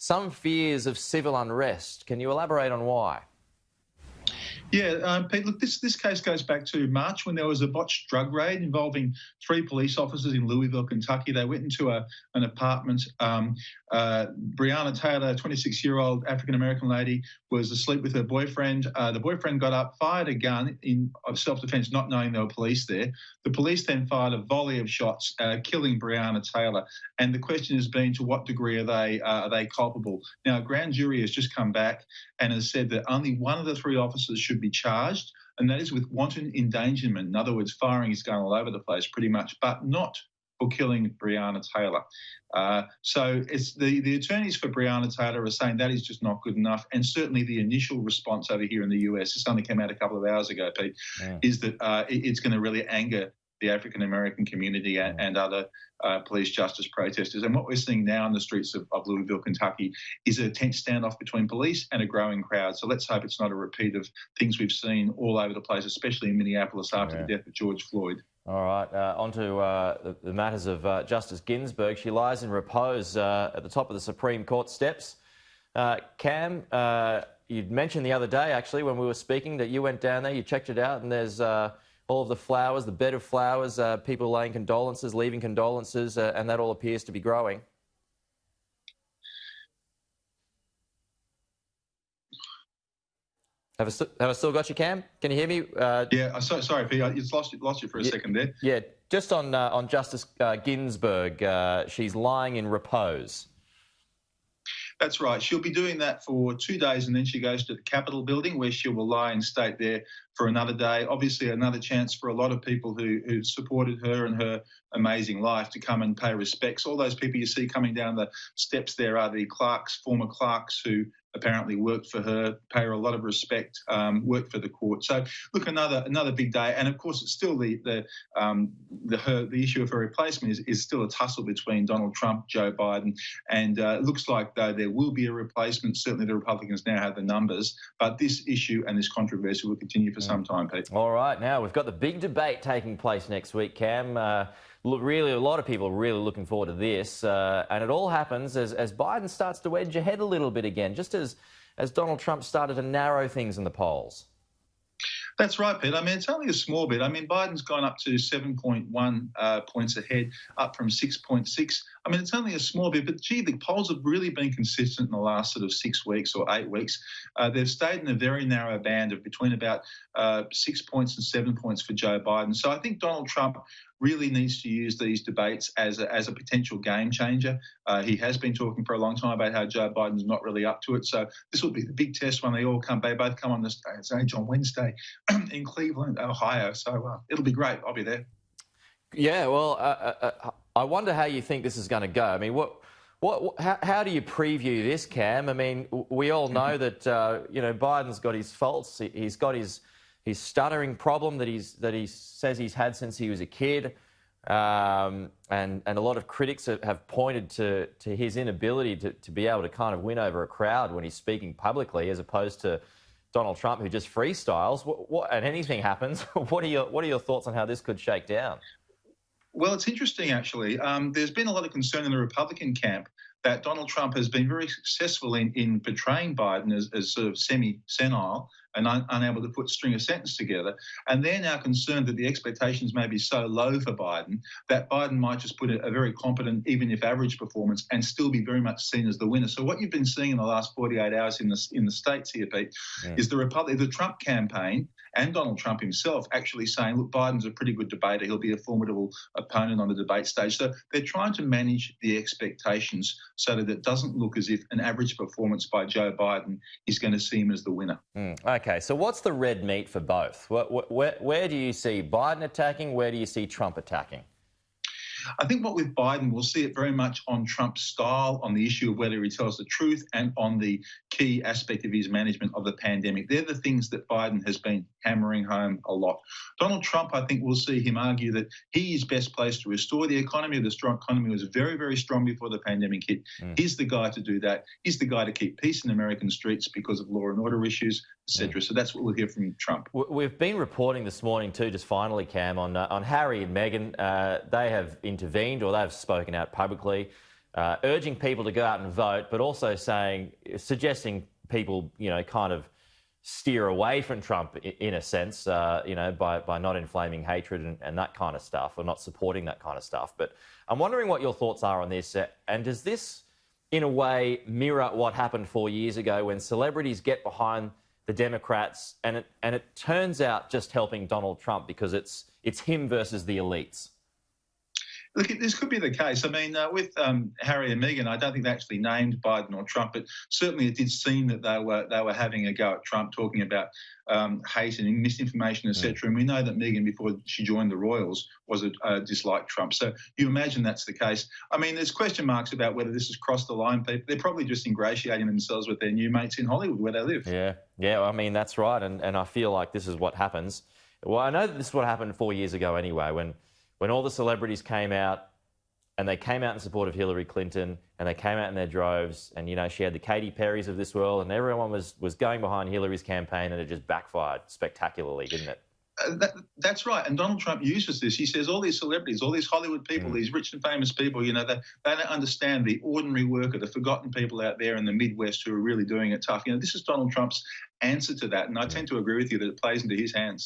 some fears of civil unrest. Can you elaborate on why? Yeah, Pete, look, this case goes back to March when there was a botched drug raid involving 3 police officers in Louisville, Kentucky. They went into an apartment. Breonna Taylor, a 26-year-old African-American lady, was asleep with her boyfriend. The boyfriend got up, fired a gun of self-defense, not knowing there were police there. The police then fired a volley of shots, killing Breonna Taylor. And the question has been, to what degree are they culpable? Now, a grand jury has just come back and has said that only one of the 3 officers should be charged, and that is with wanton endangerment. In other words, firing his gun all over the place pretty much, but not for killing Breonna Taylor. So it's the attorneys for Breonna Taylor are saying that is just not good enough. And certainly the initial response over here in the US, this only came out a couple of hours ago, Pete, is that it's going to really anger the African-American community and other police justice protesters. And what we're seeing now in the streets of Louisville, Kentucky, is a tense standoff between police and a growing crowd. So let's hope it's not a repeat of things we've seen all over the place, especially in Minneapolis after the death of George Floyd. All right, on to the matters of Justice Ginsburg. She lies in repose at the top of the Supreme Court steps. Cam, you'd mentioned the other day, actually, when we were speaking, that you went down there, you checked it out, and there's all of the flowers, the bed of flowers, people laying condolences, leaving condolences, and that all appears to be growing. Have I still got you, Cam? Can you hear me? Yeah, I'm sorry, Pete. I just lost you for a second there. Yeah, just on Justice Ginsburg, she's lying in repose. That's right. She'll be doing that for 2 days, and then she goes to the Capitol building, where she will lie in state there for another day. Obviously, another chance for a lot of people who supported her and her amazing life to come and pay respects. All those people you see coming down the steps there are the clerks, former clerks, who apparently worked for her, pay her a lot of respect, worked for the court. So, look, another big day. And of course, it's still the issue of her replacement is still a tussle between Donald Trump, Joe Biden, and it looks like though there will be a replacement. Certainly, the Republicans now have the numbers, but this issue and this controversy will continue for some time, Pete. All right, now we've got the big debate taking place next week, Cam. Really, a lot of people are really looking forward to this, and it all happens as Biden starts to wedge ahead a little bit again, just as Donald Trump started to narrow things in the polls. That's right, Pete. I mean, it's only a small bit. I mean, Biden's gone up to 7.1 points ahead, up from 6.6. I mean, it's only a small bit, but gee, the polls have really been consistent in the last sort of 6 weeks or 8 weeks. They've stayed in a very narrow band of between about 6 points and 7 points for Joe Biden. So I think Donald Trump really needs to use these debates as a potential game changer. He has been talking for a long time about how Joe Biden's not really up to it. So this will be the big test when they both come on the stage on Wednesday in Cleveland, Ohio. So it'll be great. I'll be there. Yeah, well, I wonder how you think this is going to go. I mean, how do you preview this, Cam? I mean, we all know that Biden's got his faults. He's got his stuttering problem that he says he's had since he was a kid, and a lot of critics have pointed to his inability to be able to kind of win over a crowd when he's speaking publicly, as opposed to Donald Trump, who just freestyles. And anything happens. What are your thoughts on how this could shake down? Well, it's interesting, actually. There's been a lot of concern in the Republican camp that Donald Trump has been very successful in portraying Biden as sort of semi-senile and unable to put string a sentence together. And they're now concerned that the expectations may be so low for Biden that Biden might just put a very competent, even if average performance and still be very much seen as the winner. So what you've been seeing in the last 48 hours in the states here, Pete, is the Trump campaign and Donald Trump himself actually saying, look, Biden's a pretty good debater. He'll be a formidable opponent on the debate stage. So they're trying to manage the expectations so that it doesn't look as if an average performance by Joe Biden is going to see him as the winner. Okay, so what's the red meat for both? Where do you see Biden attacking? Where do you see Trump attacking? I think what with Biden, we'll see it very much on Trump's style, on the issue of whether he tells the truth, and on the key aspect of his management of the pandemic. They're the things that Biden has been hammering home a lot. Donald Trump, I think we'll see him argue that he is best placed to restore the economy. The strong economy was very, very strong before the pandemic hit. He's the guy to do that. He's the guy to keep peace in American streets because of law and order issues, etc. So that's what we'll hear from Trump. We've been reporting this morning too, just finally, Cam, on Harry and Meghan. They have intervened, or they've spoken out publicly urging people to go out and vote, but also suggesting people, kind of steer away from Trump in a sense, by not inflaming hatred and that kind of stuff, or not supporting that kind of stuff. But I'm wondering what your thoughts are on this. And does this, in a way, mirror what happened 4 years ago when celebrities get behind the Democrats and it turns out just helping Donald Trump because it's him versus the elites? Look, this could be the case. I mean, with Harry and Meghan, I don't think they actually named Biden or Trump, but certainly it did seem that they were having a go at Trump, talking about hate and misinformation, etc. And we know that Meghan, before she joined the Royals, disliked Trump. So you imagine that's the case. I mean, there's question marks about whether this has crossed the line. They're probably just ingratiating themselves with their new mates in Hollywood, where they live. Yeah. I mean, that's right. And I feel like this is what happens. Well, I know that this is what happened 4 years ago anyway, when all the celebrities came out, and they came out in support of Hillary Clinton, and they came out in their droves, and, she had the Katy Perrys of this world, and everyone was going behind Hillary's campaign, and it just backfired spectacularly, didn't it? That's right. And Donald Trump uses this. He says all these celebrities, all these Hollywood people, these rich and famous people, they don't understand the ordinary worker, the forgotten people out there in the Midwest who are really doing it tough. This is Donald Trump's answer to that. And I tend to agree with you that it plays into his hands.